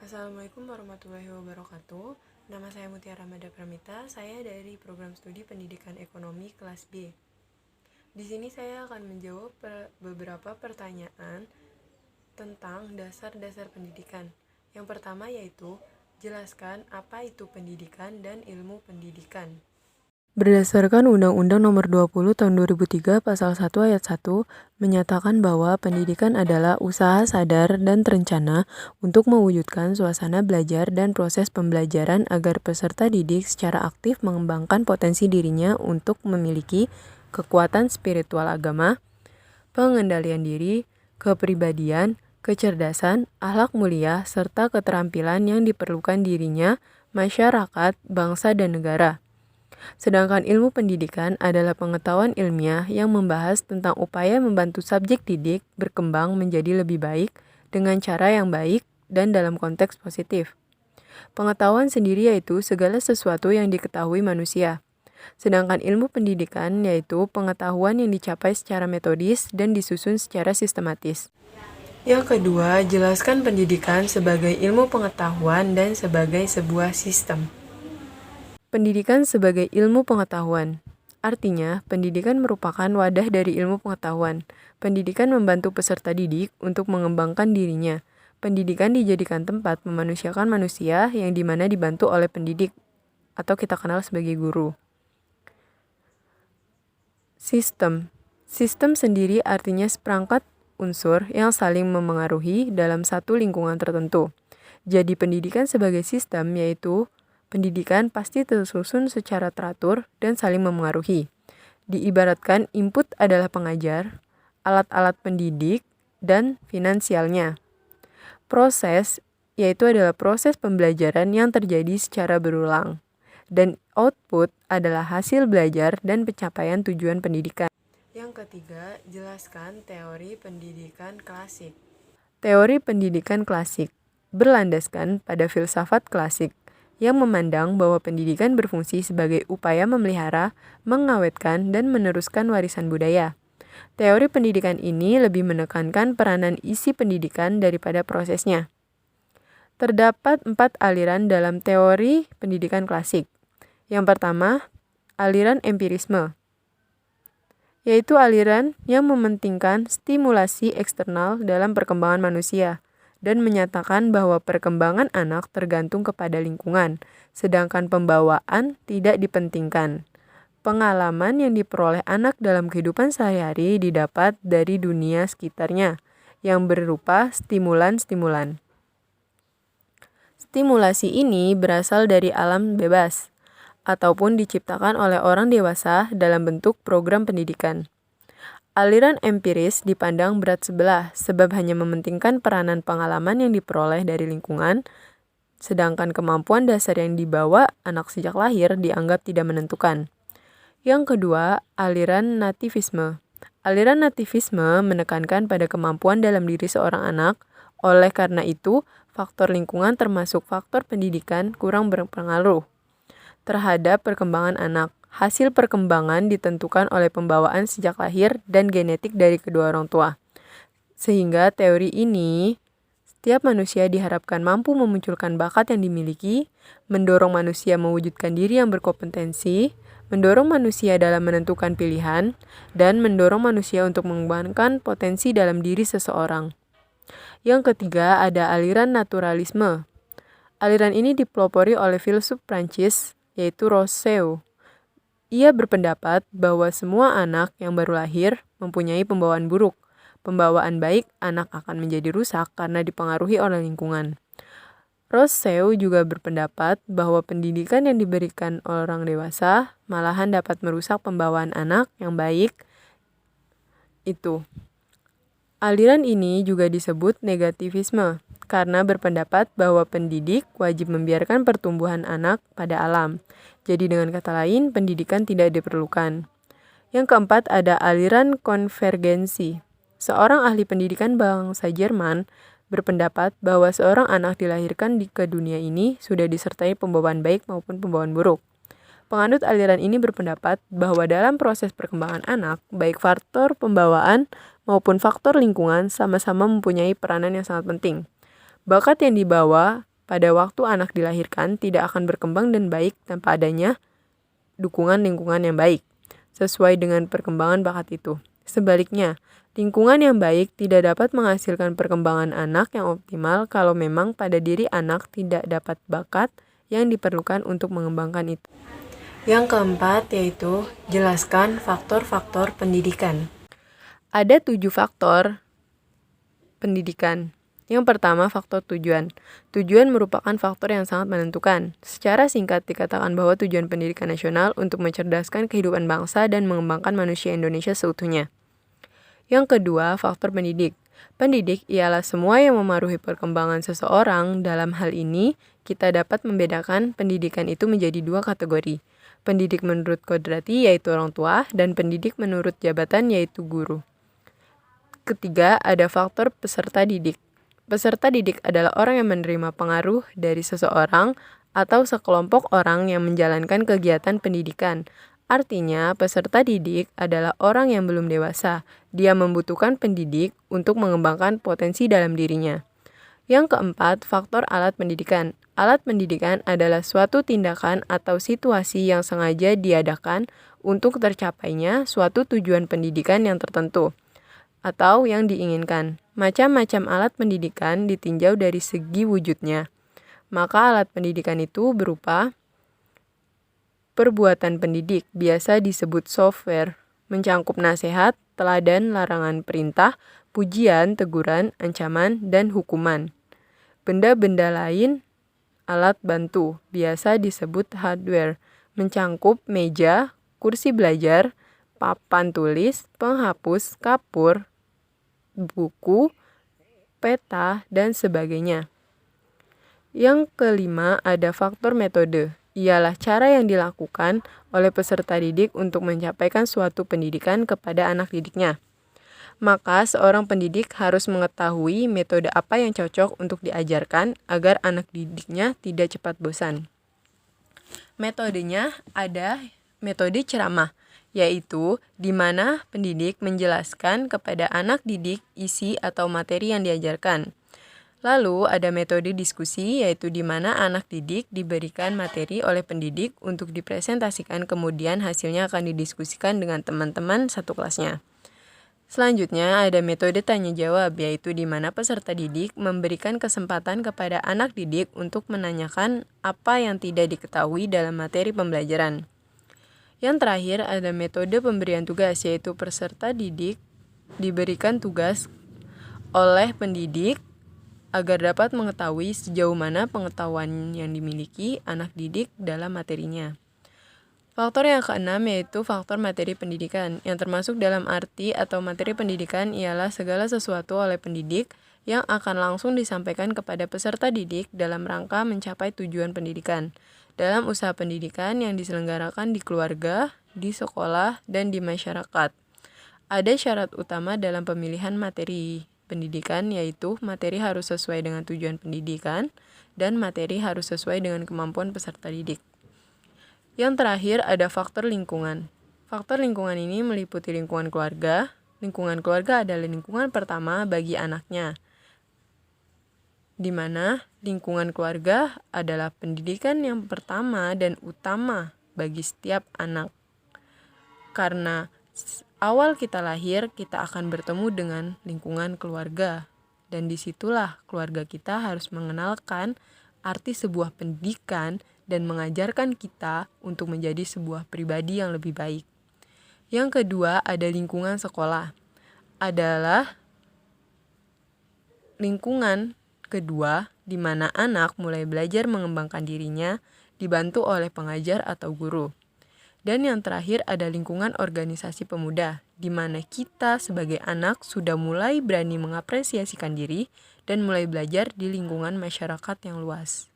Assalamualaikum warahmatullahi wabarakatuh. Nama saya Mutiara Mada Pramita. Saya dari program studi Pendidikan Ekonomi kelas B. Di sini saya akan menjawab beberapa pertanyaan tentang dasar-dasar pendidikan. Yang pertama yaitu, jelaskan apa itu pendidikan dan ilmu pendidikan. Berdasarkan Undang-Undang Nomor 20 Tahun 2003 Pasal 1 Ayat 1 menyatakan bahwa pendidikan adalah usaha sadar dan terencana untuk mewujudkan suasana belajar dan proses pembelajaran agar peserta didik secara aktif mengembangkan potensi dirinya untuk memiliki kekuatan spiritual agama, pengendalian diri, kepribadian, kecerdasan, akhlak mulia, serta keterampilan yang diperlukan dirinya, masyarakat, bangsa, dan negara. Sedangkan ilmu pendidikan adalah pengetahuan ilmiah yang membahas tentang upaya membantu subjek didik berkembang menjadi lebih baik dengan cara yang baik dan dalam konteks positif. Pengetahuan sendiri yaitu segala sesuatu yang diketahui manusia. Sedangkan ilmu pendidikan yaitu pengetahuan yang dicapai secara metodis dan disusun secara sistematis. Yang kedua, jelaskan pendidikan sebagai ilmu pengetahuan dan sebagai sebuah sistem. Pendidikan sebagai ilmu pengetahuan. Artinya, pendidikan merupakan wadah dari ilmu pengetahuan. Pendidikan membantu peserta didik untuk mengembangkan dirinya. Pendidikan dijadikan tempat memanusiakan manusia yang dimana dibantu oleh pendidik, atau kita kenal sebagai guru. Sistem. Sistem sendiri artinya seperangkat unsur yang saling memengaruhi dalam satu lingkungan tertentu. Jadi pendidikan sebagai sistem yaitu pendidikan pasti tersusun secara teratur dan saling memengaruhi. Diibaratkan input adalah pengajar, alat-alat pendidik, dan finansialnya. Proses yaitu adalah proses pembelajaran yang terjadi secara berulang. Dan output adalah hasil belajar dan pencapaian tujuan pendidikan. Yang ketiga, jelaskan teori pendidikan klasik. Teori pendidikan klasik berlandaskan pada filsafat klasik yang memandang bahwa pendidikan berfungsi sebagai upaya memelihara, mengawetkan, dan meneruskan warisan budaya. Teori pendidikan ini lebih menekankan peranan isi pendidikan daripada prosesnya. Terdapat 4 aliran dalam teori pendidikan klasik. Yang pertama, aliran empirisme, yaitu aliran yang mementingkan stimulasi eksternal dalam perkembangan manusia dan menyatakan bahwa perkembangan anak tergantung kepada lingkungan, sedangkan pembawaan tidak dipentingkan. Pengalaman yang diperoleh anak dalam kehidupan sehari-hari didapat dari dunia sekitarnya, yang berupa stimulan-stimulan. Stimulasi ini berasal dari alam bebas, ataupun diciptakan oleh orang dewasa dalam bentuk program pendidikan. Aliran empiris dipandang berat sebelah sebab hanya mementingkan peranan pengalaman yang diperoleh dari lingkungan, sedangkan kemampuan dasar yang dibawa anak sejak lahir dianggap tidak menentukan. Yang kedua, aliran nativisme. Aliran nativisme menekankan pada kemampuan dalam diri seorang anak, oleh karena itu, faktor lingkungan termasuk faktor pendidikan kurang berpengaruh terhadap perkembangan anak. Hasil perkembangan ditentukan oleh pembawaan sejak lahir dan genetik dari kedua orang tua. Sehingga teori ini, setiap manusia diharapkan mampu memunculkan bakat yang dimiliki, mendorong manusia mewujudkan diri yang berkompetensi, mendorong manusia dalam menentukan pilihan, dan mendorong manusia untuk mengembangkan potensi dalam diri seseorang. Yang ketiga ada aliran naturalisme. Aliran ini dipelopori oleh filsuf Prancis, yaitu Rousseau. Ia berpendapat bahwa semua anak yang baru lahir mempunyai pembawaan buruk. Pembawaan baik, anak akan menjadi rusak karena dipengaruhi oleh lingkungan. Rousseau juga berpendapat bahwa pendidikan yang diberikan orang dewasa malahan dapat merusak pembawaan anak yang baik itu. Aliran ini juga disebut negativisme karena berpendapat bahwa pendidik wajib membiarkan pertumbuhan anak pada alam. Jadi dengan kata lain, pendidikan tidak diperlukan. Yang keempat ada aliran konvergensi. Seorang ahli pendidikan bangsa Jerman berpendapat bahwa seorang anak dilahirkan ke dunia ini sudah disertai pembawaan baik maupun pembawaan buruk. Penganut aliran ini berpendapat bahwa dalam proses perkembangan anak, baik faktor pembawaan maupun faktor lingkungan sama-sama mempunyai peranan yang sangat penting. Bakat yang dibawa pada waktu anak dilahirkan tidak akan berkembang dan baik tanpa adanya dukungan lingkungan yang baik, sesuai dengan perkembangan bakat itu. Sebaliknya, lingkungan yang baik tidak dapat menghasilkan perkembangan anak yang optimal kalau memang pada diri anak tidak dapat bakat yang diperlukan untuk mengembangkan itu. Yang keempat yaitu jelaskan faktor-faktor pendidikan. Ada 7 faktor pendidikan. Yang pertama, faktor tujuan. Tujuan merupakan faktor yang sangat menentukan. Secara singkat dikatakan bahwa tujuan pendidikan nasional untuk mencerdaskan kehidupan bangsa dan mengembangkan manusia Indonesia seutuhnya. Yang kedua, faktor pendidik. Pendidik ialah semua yang memengaruhi perkembangan seseorang. Dalam hal ini, kita dapat membedakan pendidikan itu menjadi 2 kategori. Pendidik menurut kodrati yaitu orang tua, dan pendidik menurut jabatan yaitu guru. Ketiga, ada faktor peserta didik. Peserta didik adalah orang yang menerima pengaruh dari seseorang atau sekelompok orang yang menjalankan kegiatan pendidikan. Artinya, peserta didik adalah orang yang belum dewasa. Dia membutuhkan pendidik untuk mengembangkan potensi dalam dirinya. Yang keempat, faktor alat pendidikan. Alat pendidikan adalah suatu tindakan atau situasi yang sengaja diadakan untuk tercapainya suatu tujuan pendidikan yang tertentu atau yang diinginkan. Macam-macam alat pendidikan ditinjau dari segi wujudnya. Maka alat pendidikan itu berupa perbuatan pendidik, biasa disebut software, mencangkup nasihat, teladan, larangan, perintah, pujian, teguran, ancaman, dan hukuman. Benda-benda lain, alat bantu, biasa disebut hardware, mencangkup meja, kursi belajar, papan tulis, penghapus, kapur, buku, peta, dan sebagainya. Yang kelima, ada faktor metode. Ialah cara yang dilakukan oleh peserta didik untuk menyampaikan suatu pendidikan kepada anak didiknya. Maka seorang pendidik harus mengetahui metode apa yang cocok untuk diajarkan agar anak didiknya tidak cepat bosan. Metodenya ada metode ceramah, yaitu di mana pendidik menjelaskan kepada anak didik isi atau materi yang diajarkan. Lalu ada metode diskusi, yaitu di mana anak didik diberikan materi oleh pendidik untuk dipresentasikan, kemudian hasilnya akan didiskusikan dengan teman-teman satu kelasnya. Selanjutnya ada metode tanya jawab, yaitu di mana peserta didik memberikan kesempatan kepada anak didik untuk menanyakan apa yang tidak diketahui dalam materi pembelajaran. Yang terakhir ada metode pemberian tugas, yaitu peserta didik diberikan tugas oleh pendidik agar dapat mengetahui sejauh mana pengetahuan yang dimiliki anak didik dalam materinya. Faktor yang keenam yaitu faktor materi pendidikan, yang termasuk dalam arti atau materi pendidikan ialah segala sesuatu oleh pendidik yang akan langsung disampaikan kepada peserta didik dalam rangka mencapai tujuan pendidikan. Dalam usaha pendidikan yang diselenggarakan di keluarga, di sekolah, dan di masyarakat. Ada syarat utama dalam pemilihan materi pendidikan, yaitu materi harus sesuai dengan tujuan pendidikan dan materi harus sesuai dengan kemampuan peserta didik. Yang terakhir ada faktor lingkungan. Faktor lingkungan ini meliputi lingkungan keluarga. Lingkungan keluarga adalah lingkungan pertama bagi anaknya, di mana lingkungan keluarga adalah pendidikan yang pertama dan utama bagi setiap anak. Karena awal kita lahir, kita akan bertemu dengan lingkungan keluarga. Dan disitulah keluarga kita harus mengenalkan arti sebuah pendidikan dan mengajarkan kita untuk menjadi sebuah pribadi yang lebih baik. Yang kedua, ada lingkungan sekolah. Adalah lingkungan kedua di mana anak mulai belajar mengembangkan dirinya, dibantu oleh pengajar atau guru. Dan yang terakhir ada lingkungan organisasi pemuda, di mana kita sebagai anak sudah mulai berani mengapresiasikan diri dan mulai belajar di lingkungan masyarakat yang luas.